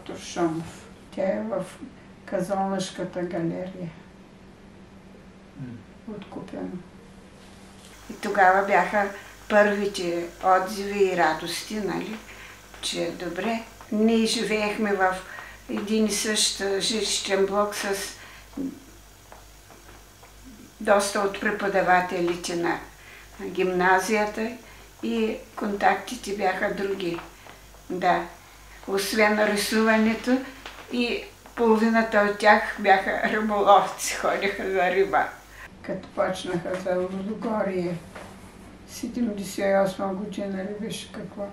доктор Шомов. Тя е в Казанлъшката галерия. Откупено. И тогава бяха първите отзиви и радости, нали, че е добре. Ние живеехме в един и същ жилищен блок с доста от преподавателите на гимназията и контактите бяха други. Да, освен рисуването и половината от тях бяха риболовци, ходиха за риба. Като почнаха за Лудогорие, 78 година ли беше какво,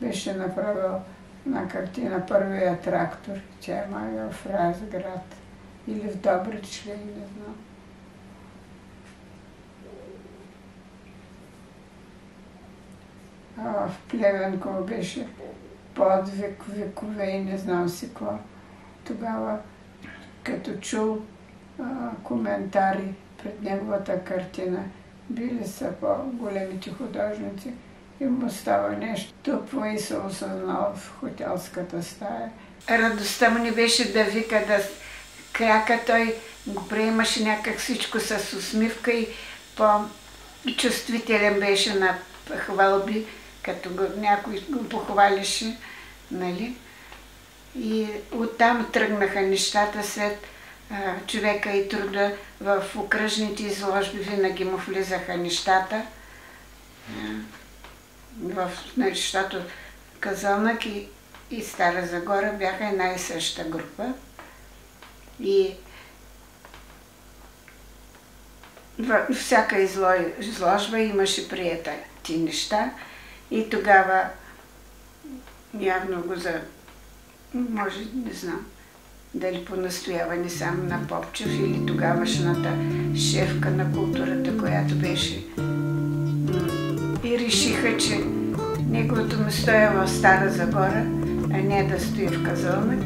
беше направил на картина първия трактор. Тя е мага в Разград или в Добрич, не знам. А в Плевенково беше подвиг, векове и не знам си какво. Тогава, като чул коментари пред неговата картина, били са по-големите художници и му става нещо тъпо и се осъзнал в хотелската стая. Радостта му не беше да вика, да кряка, той го приемаше някак всичко с усмивка и по-чувствителен беше на хвалби, като някой го похвалише, нали? И оттам тръгнаха нещата след човека и труда. В окръжните изложби винаги му влизаха нещата. Защото Казанлък и Стара Загора бяха една и съща група. И във всяка изложба имаше приета ти неща. И тогава явно го може, не знам, дали по настояване само на Попчев или тогавашната шефка на културата, която беше. И решиха, че неговото место е в Стара Загора, а не да стои в Казанлък.